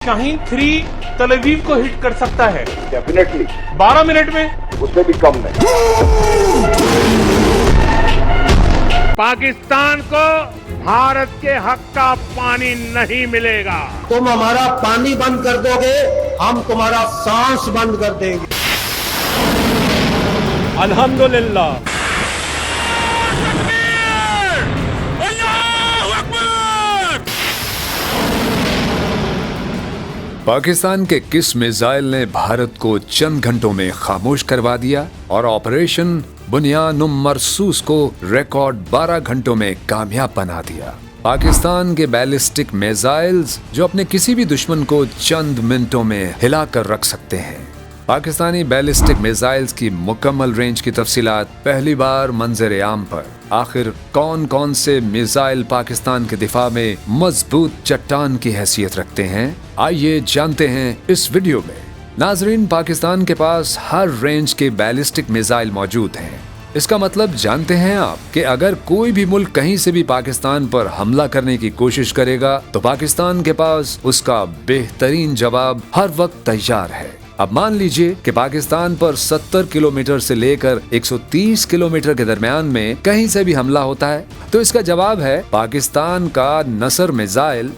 शाहीन 3 तल अवीव को हिट कर सकता है डेफिनेटली 12 मिनट में, उससे भी कम नहीं। पाकिस्तान को भारत के हक का पानी नहीं मिलेगा। तुम हमारा पानी बंद कर दोगे, हम तुम्हारा सांस बंद कर देंगे। अल्हम्दुलिल्लाह। पाकिस्तान के किस मिसाइल ने भारत को चंद घंटों में खामोश करवा दिया और ऑपरेशन बुनियान मरसूस को रिकॉर्ड 12 घंटों में कामयाब बना दिया। पाकिस्तान के बैलिस्टिक मिसाइल्स जो अपने किसी भी दुश्मन को चंद मिनटों में हिला कर रख सकते हैं। पाकिस्तानी बैलिस्टिक मिसाइल्स की मुकम्मल रेंज की तफसीलात पहली बार मंजर आम पर। आखिर कौन कौन से मिसाइल पाकिस्तान के दिफा में मजबूत चट्टान की हैसियत रखते हैं, आइए जानते हैं इस वीडियो में। नाजरीन, पाकिस्तान के पास हर रेंज के बैलिस्टिक मिसाइल मौजूद हैं। इसका मतलब जानते हैं आप कि अगर कोई भी मुल्क कहीं से भी पाकिस्तान पर हमला करने की कोशिश करेगा तो पाकिस्तान के पास उसका बेहतरीन जवाब हर वक्त तैयार है। अब मान लीजिए कि पाकिस्तान पर 70 किलोमीटर से लेकर 130 किलोमीटर के दरमियान में कहीं से भी हमला होता है तो इसका जवाब है पाकिस्तान का नसर मिसाइल।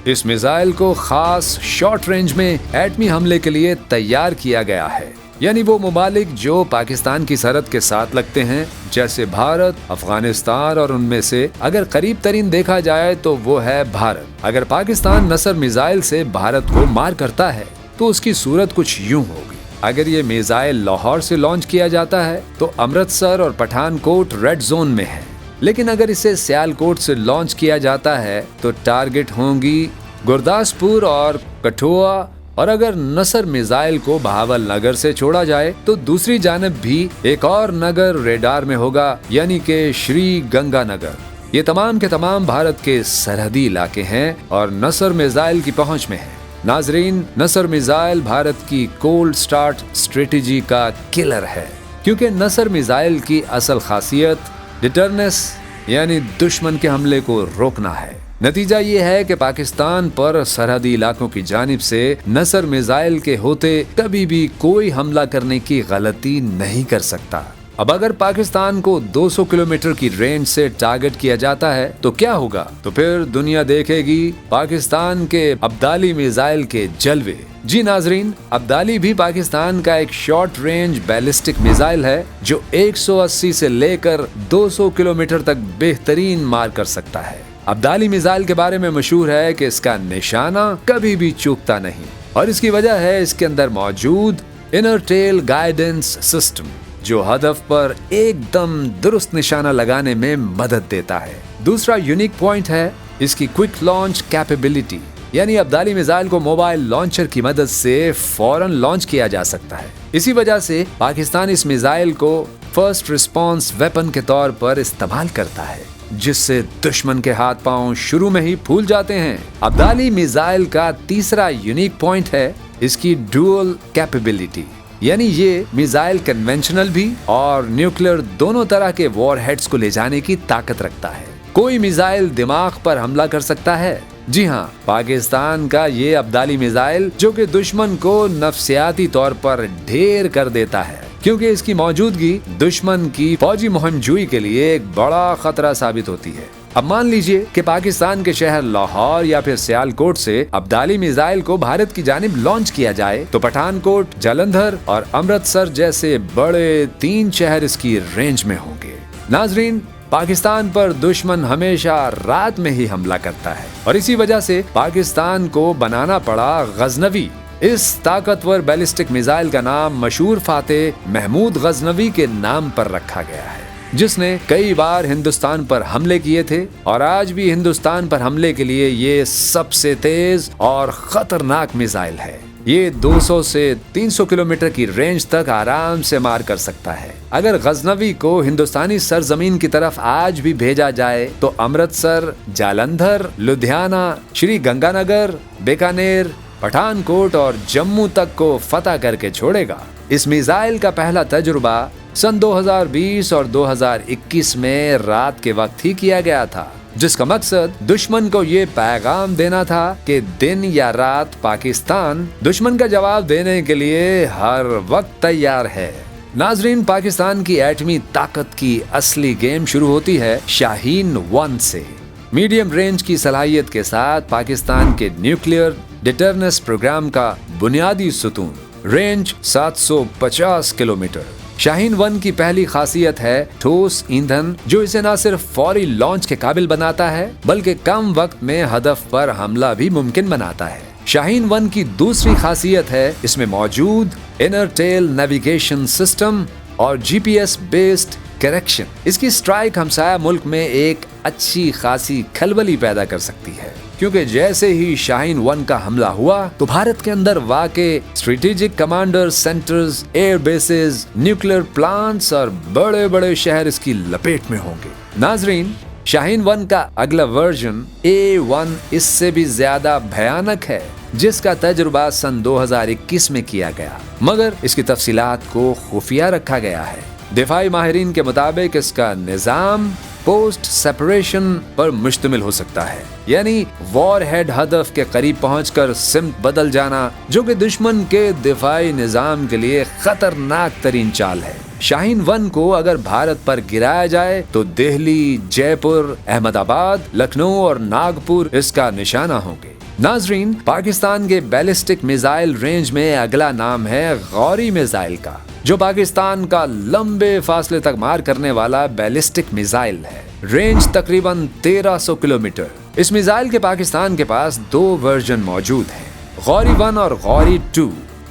इस मिसाइल को खास शॉर्ट रेंज में एटमी हमले के लिए तैयार किया गया है, यानी वो ममालिक जो पाकिस्तान की सरहद के साथ लगते हैं जैसे भारत, अफगानिस्तान, और उनमें से अगर करीब तरीन देखा जाए तो वो है भारत। अगर पाकिस्तान नसर मिसाइल से भारत को मार करता है तो उसकी सूरत कुछ यूं होगी। अगर ये मिसाइल लाहौर से लॉन्च किया जाता है तो अमृतसर और पठानकोट रेड जोन में है, लेकिन अगर इसे सियालकोट से लॉन्च किया जाता है तो टारगेट होंगी गुरदासपुर और कठुआ, और अगर नसर मिसाइल को बहावल नगर से छोड़ा जाए तो दूसरी जानब भी एक और नगर रेडार में होगा, यानी कि श्री गंगानगर। ये तमाम के तमाम भारत के सरहदी इलाके हैं और नसर मिसाइल की पहुंच में है। नाजरीन, नसर मिसाइल भारत की कोल्ड स्टार्ट स्ट्रेटेजी का किलर है, क्योंकि नसर मिसाइल की असल खासियत डिटरनेस यानी दुश्मन के हमले को रोकना है। नतीजा ये है कि पाकिस्तान पर सरहदी इलाकों की जानिब से नसर मिसाइल के होते कभी भी कोई हमला करने की गलती नहीं कर सकता। अब अगर पाकिस्तान को 200 किलोमीटर की रेंज से टारगेट किया जाता है तो क्या होगा? तो फिर दुनिया देखेगी पाकिस्तान के अब्दाली मिसाइल के जलवे। जी नाजरीन, अब्दाली भी पाकिस्तान का एक शॉर्ट रेंज बैलिस्टिक मिसाइल है जो 180 से लेकर 200 किलोमीटर तक बेहतरीन मार कर सकता है। अब्दाली मिसाइल के बारे में मशहूर है कि इसका निशाना कभी भी चूकता नहीं, और इसकी वजह है इसके अंदर मौजूद इनर टेल गाइडेंस सिस्टम जो हदफ पर एकदम दुरुस्त निशाना लगाने में मदद देता है। दूसरा यूनिक पॉइंट है इसकी क्विक लॉन्च कैपेबिलिटी, यानी अब्दाली मिसाइल को मोबाइल लॉन्चर की मदद से फौरन लॉन्च किया जा सकता है। इसी वजह से पाकिस्तान इस मिसाइल को फर्स्ट रिस्पॉन्स वेपन के तौर पर इस्तेमाल करता है, जिससे दुश्मन के हाथ पांव शुरू में ही फूल जाते हैं। अब्दाली मिसाइल का तीसरा यूनिक पॉइंट है इसकी डुअल कैपेबिलिटी, यानी ये मिसाइल कन्वेंशनल भी और न्यूक्लियर दोनों तरह के वॉरहेड्स को ले जाने की ताकत रखता है। कोई मिसाइल दिमाग पर हमला कर सकता है। जी हाँ, पाकिस्तान का ये अब्दाली मिसाइल जो कि दुश्मन को नफसियाती तौर पर ढेर कर देता है, क्योंकि इसकी मौजूदगी दुश्मन की फौजी मुहिमजोई के लिए एक बड़ा खतरा साबित होती है। अब मान लीजिए कि पाकिस्तान के शहर लाहौर या फिर सियालकोट से अब्दाली मिसाइल को भारत की जानिब लॉन्च किया जाए तो पठानकोट, जालंधर और अमृतसर जैसे बड़े 3 शहर इसकी रेंज में होंगे। नाजरीन, पाकिस्तान पर दुश्मन हमेशा रात में ही हमला करता है और इसी वजह से पाकिस्तान को बनाना पड़ा गजनवी। इस ताकतवर बैलिस्टिक मिसाइल का नाम मशहूर फातेह महमूद गजनवी के नाम पर रखा गया है, जिसने कई बार हिंदुस्तान पर हमले किए थे और आज भी हिंदुस्तान पर हमले के लिए ये सबसे तेज और खतरनाक मिसाइल है। ये 200 से 300 किलोमीटर की रेंज तक आराम से मार कर सकता है। अगर गजनवी को हिंदुस्तानी सरजमीन की तरफ आज भी भेजा जाए तो अमृतसर, जालंधर, लुधियाना, श्री गंगानगर, बीकानेर, पठानकोट और जम्मू तक को फतह करके छोड़ेगा। इस मिसाइल का पहला तजुर्बा सन 2020 और 2021 में रात के वक्त ही किया गया था, जिसका मकसद दुश्मन को ये पैगाम देना था कि दिन या रात पाकिस्तान दुश्मन का जवाब देने के लिए हर वक्त तैयार है। नाजरीन, पाकिस्तान की एटमी ताकत की असली गेम शुरू होती है शाहीन 1 से। मीडियम रेंज की सलाहियत के साथ पाकिस्तान के न्यूक्लियर डिटरनेंस प्रोग्राम का बुनियादी सुतून, रेंज 750 किलोमीटर। शाहीन 1 की पहली खासियत है ठोस ईंधन, जो इसे न सिर्फ फौरी लॉन्च के काबिल बनाता है बल्कि कम वक्त में हदफ पर हमला भी मुमकिन बनाता है। शाहीन 1 की दूसरी खासियत है इसमें मौजूद इनर टेल नेविगेशन सिस्टम और जीपीएस बेस्ड करेक्शन। इसकी स्ट्राइक हमसाया मुल्क में एक अच्छी खासी खलबली पैदा कर सकती है, क्योंकि जैसे ही शाहीन 1 का हमला हुआ तो भारत के अंदर वाक़े strategic commander centres, air bases, nuclear plants और बड़े बड़े शहर इसकी लपेट में होंगे। नाजरीन, शाहीन 1 का अगला वर्जन A1 इससे भी ज्यादा भयानक है, जिसका तजुर्बा सन 2021 में किया गया, मगर इसकी तफसीलात को खुफिया रखा गया है। दिफाई माहिरीन के मुताबिक इसका निजाम पोस्ट सेपरेशन पर मुश्तमिल हो सकता है, यानी वॉर हेड हदफ के करीब पहुंचकर सिमत बदल जाना, जो कि दुश्मन के दिफाई निजाम के लिए खतरनाक तरीन चाल है। शाहीन 1 को अगर भारत पर गिराया जाए तो दिल्ली, जयपुर, अहमदाबाद, लखनऊ और नागपुर इसका निशाना होंगे। नाजरीन, पाकिस्तान के बैलिस्टिक मिसाइल रेंज में अगला नाम है गौरी मिसाइल का, जो पाकिस्तान का लंबे फासले तक मार करने वाला बैलिस्टिक मिसाइल है। रेंज तकरीबन 1300 किलोमीटर। इस मिसाइल के पाकिस्तान के पास 2 वर्जन मौजूद हैं, गौरी 1 और गौरी 2।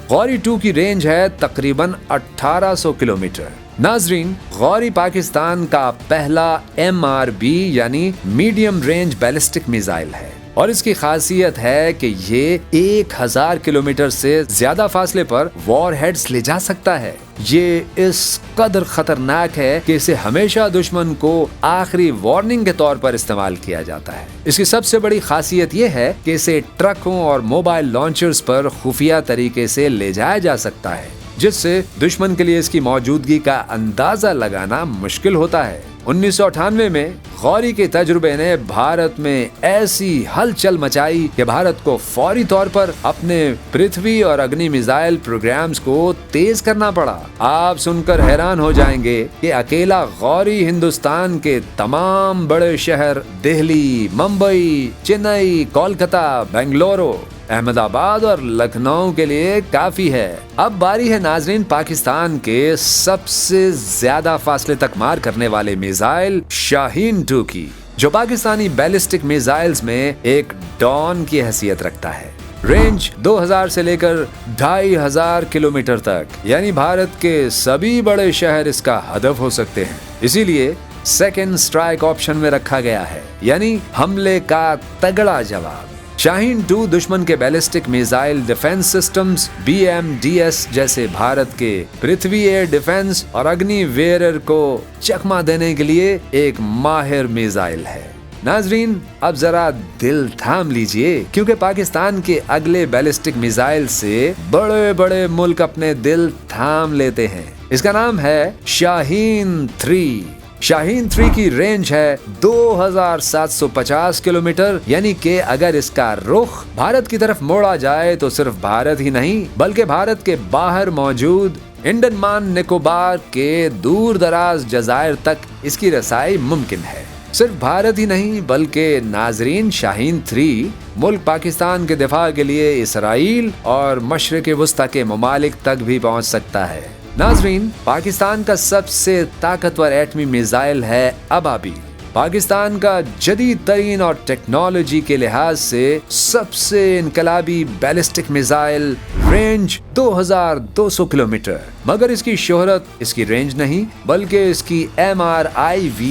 गौरी 2 की रेंज है तकरीबन 1800 किलोमीटर। नाजरीन, गौरी पाकिस्तान का पहला MRB यानी मीडियम रेंज बैलिस्टिक मिसाइल है और इसकी खासियत है कि ये 1000 किलोमीटर से ज्यादा फासले पर वॉर हेड्स ले जा सकता है। ये इस कदर खतरनाक है कि इसे हमेशा दुश्मन को आखिरी वार्निंग के तौर पर इस्तेमाल किया जाता है। इसकी सबसे बड़ी खासियत ये है कि इसे ट्रकों और मोबाइल लॉन्चर्स पर खुफिया तरीके से ले जाया जा सकता है, जिससे दुश्मन के लिए इसकी मौजूदगी का अंदाजा लगाना मुश्किल होता है। 1998 में गौरी के तजुर्बे ने भारत में ऐसी हलचल मचाई कि भारत को फौरी तौर पर अपने पृथ्वी और अग्नि मिसाइल प्रोग्राम्स को तेज करना पड़ा। आप सुनकर हैरान हो जाएंगे कि अकेला गौरी हिंदुस्तान के तमाम बड़े शहर दिल्ली, मुंबई, चेन्नई, कोलकाता, बेंगलुरु, अहमदाबाद और लखनऊ के लिए काफी है। अब बारी है नाजरीन पाकिस्तान के सबसे ज्यादा फासले तक मार करने वाले मिसाइल शाहीन 2 की, जो पाकिस्तानी बैलिस्टिक मिसाइल्स में एक डॉन की हैसियत रखता है। रेंज 2000 से लेकर 2500 किलोमीटर तक, यानी भारत के सभी बड़े शहर इसका हदफ हो सकते हैं। इसीलिए सेकेंड स्ट्राइक ऑप्शन में रखा गया है, यानी हमले का तगड़ा जवाब। शाहीन 2 दुश्मन के ballistic missile defence systems BMDS जैसे भारत के पृथ्वी एयर डिफेंस और अग्नि वेयर को चकमा देने के लिए एक माहिर मिसाइल है। नाजरीन, अब जरा दिल थाम लीजिए, क्योंकि पाकिस्तान के अगले बैलिस्टिक मिसाइल से बड़े बड़े मुल्क अपने दिल थाम लेते हैं। इसका नाम है शाहीन 3। शाहीन 3 की रेंज है 2750 किलोमीटर, यानी कि अगर इसका रुख भारत की तरफ मोड़ा जाए तो सिर्फ भारत ही नहीं बल्कि भारत के बाहर मौजूद अंडमान निकोबार के दूर दराज जजायर तक इसकी रसाई मुमकिन है। सिर्फ भारत ही नहीं बल्कि नाजरीन, शाहीन 3 मुल्क पाकिस्तान के दिफा के लिए इसराइल और मशरिक़ वस्ता के ममालिक तक भी पहुंच सकता है। नाजरीन, पाकिस्तान का सबसे ताकतवर एटमी मिसाइल है अबाबी। पाकिस्तान का जदीद तरीन और टेक्नोलॉजी के लिहाज से सबसे इनकलाबी बैलिस्टिक मिसाइल, रेंज 2200 किलोमीटर। मगर इसकी शोहरत इसकी रेंज नहीं बल्कि इसकी MRIV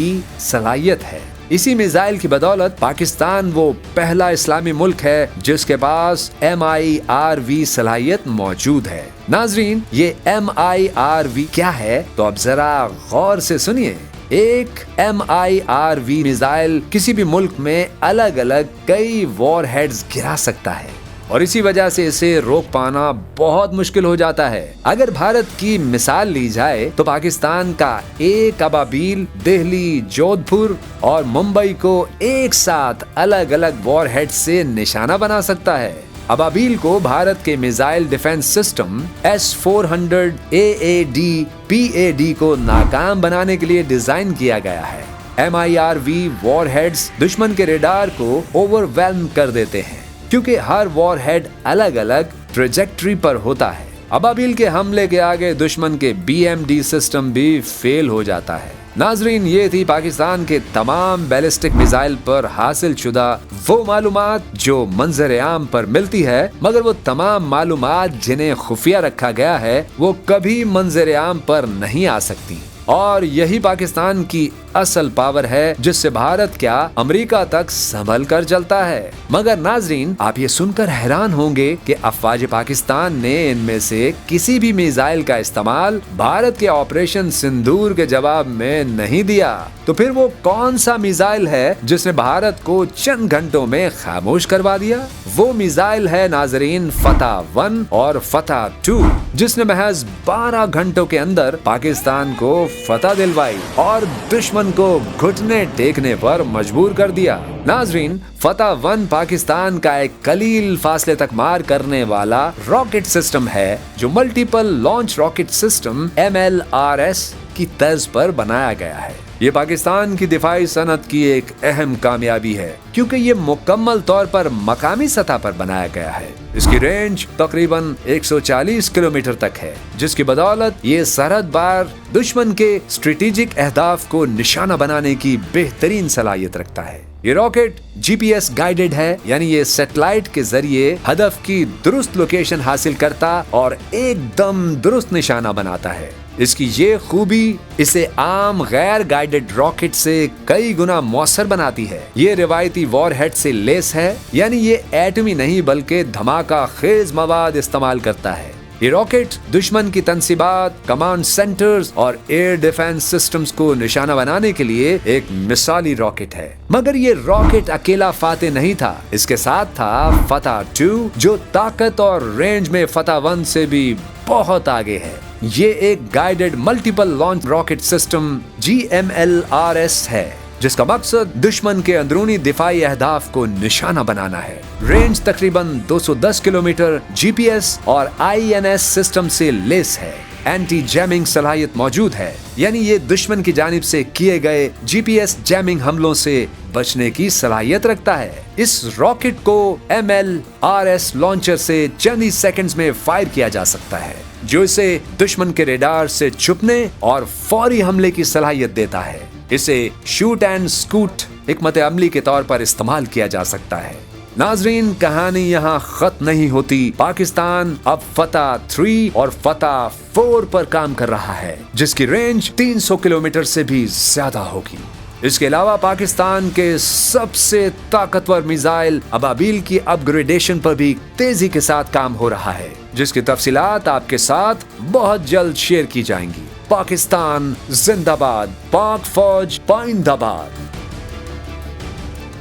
सलाहियत है। इसी मिसाइल की बदौलत पाकिस्तान वो पहला इस्लामी मुल्क है जिसके पास MIRV सलाहियत मौजूद है। नाजरीन, ये MIRV क्या है तो अब जरा गौर से सुनिए। एक MIRV मिसाइल किसी भी मुल्क में अलग अलग कई वॉर हेड्स गिरा सकता है اور اسی وجہ سے اسے روک پانا بہت مشکل ہو جاتا ہے۔ اگر بھارت کی مثال لی جائے تو پاکستان کا ایک ابابیل دہلی، جودھ پور اور ممبئی کو ایک ساتھ الگ الگ وار ہیڈ سے نشانہ بنا سکتا ہے۔ ابابیل کو بھارت کے missile defence system S-400 AAD-PAD کو ناکام بنانے کے لیے ڈیزائن کیا گیا ہے۔ MIRV وار ہیڈز دشمن کے ریڈار کو اوور ویلم کر دیتے ہیں کیونکہ ہر وار ہیڈ الگ الگ ٹریجیکٹری پر ہوتا ہے۔ ابابیل کے حملے کے آگے دشمن کے BMD سسٹم بھی فیل ہو جاتا ہے۔ ناظرین، یہ تھی پاکستان کے تمام بیلسٹک میزائل پر حاصل شدہ وہ معلومات جو منظر عام پر ملتی ہے، مگر وہ تمام معلومات جنہیں خفیہ رکھا گیا ہے وہ کبھی منظر عام پر نہیں آ سکتی، اور یہی پاکستان کی اصل پاور ہے جس سے بھارت کیا امریکہ تک سنبھل کر چلتا ہے۔ مگر ناظرین، آپ یہ سن کر حیران ہوں گے کہ افواج پاکستان نے ان میں سے کسی بھی میزائل کا استعمال بھارت کے آپریشن سندور کے جواب میں نہیں دیا۔ تو پھر وہ کون سا میزائل ہے جس نے بھارت کو چند گھنٹوں میں خاموش کروا دیا؟ وہ میزائل ہے ناظرین فتح 1 اور فتح 2، جس نے محض 12 گھنٹوں کے اندر پاکستان کو فتح دلوائی اور دشمن کو گھٹنے ٹیکنے پر مجبور کر دیا۔ ناظرین، فتح 1 پاکستان کا ایک قلیل فاصلے تک مار کرنے والا راکٹ سسٹم ہے جو multiple launch rocket system MLRS کی طرز پر بنایا گیا ہے۔ یہ پاکستان کی دفاعی صنعت کی ایک اہم کامیابی ہے کیونکہ یہ مکمل طور پر مقامی سطح پر بنایا گیا ہے۔ اس کی رینج تقریباً 140 کلومیٹر تک ہے، جس کی بدولت یہ سرحد بار دشمن کے اسٹریٹجک اہداف کو نشانہ بنانے کی بہترین صلاحیت رکھتا ہے۔ یہ راکٹ GPS گائیڈڈ ہے، یعنی یہ سیٹلائٹ کے ذریعے ہدف کی درست لوکیشن حاصل کرتا اور ایک دم درست نشانہ بناتا ہے۔ اس کی یہ خوبی اسے عام غیر گائیڈڈ راکٹ سے کئی گنا مؤثر بناتی ہے۔ یہ روایتی وار ہیڈ سے لیس ہے، یعنی یہ ایٹمی نہیں بلکہ دھماکہ خیز مواد استعمال کرتا ہے۔ یہ راکٹ دشمن کی تنصیبات، کمانڈ سینٹرز اور ایئر ڈیفنس سسٹمز کو نشانہ بنانے کے لیے ایک مثالی راکٹ ہے۔ مگر یہ راکٹ اکیلا فاتح نہیں تھا، اس کے ساتھ تھا فتح 2 جو طاقت اور رینج میں فتح 1 سے بھی بہت آگے ہے۔ یہ ایک guided multiple launch rocket system GMLRS ہے جس کا مقصد دشمن کے اندرونی دفاعی اہداف کو نشانہ بنانا ہے۔ رینج تقریباً 210 کلومیٹر، GPS اور INS سسٹم سے لیس ہے۔ اینٹی جیمنگ صلاحیت موجود ہے، یعنی یہ دشمن کی جانب سے کیے گئے GPS جیمنگ حملوں سے بچنے کی صلاحیت رکھتا ہے۔ اس راکٹ کو MLRS لانچر سے چند ہی سیکنڈز میں فائر کیا جا سکتا ہے، جو اسے دشمن کے ریڈار سے چھپنے اور فوری حملے کی صلاحیت دیتا ہے۔ اسے شوٹ اینڈ سکوٹ حکمت عملی کے طور پر استعمال کیا جا سکتا ہے۔ ناظرین، کہانی یہاں ختم نہیں ہوتی۔ پاکستان اب فتح 3 اور فتح 4 پر کام کر رہا ہے، جس کی رینج 300 کلومیٹر سے بھی زیادہ ہوگی۔ اس کے علاوہ پاکستان کے سب سے طاقتور میزائل ابابیل کی اپ گریڈیشن پر بھی تیزی کے ساتھ کام ہو رہا ہے، جس کی تفصیلات آپ کے ساتھ بہت جلد شیئر کی جائیں گی۔ پاکستان زندہ باد، پاک فوج پائندہ باد۔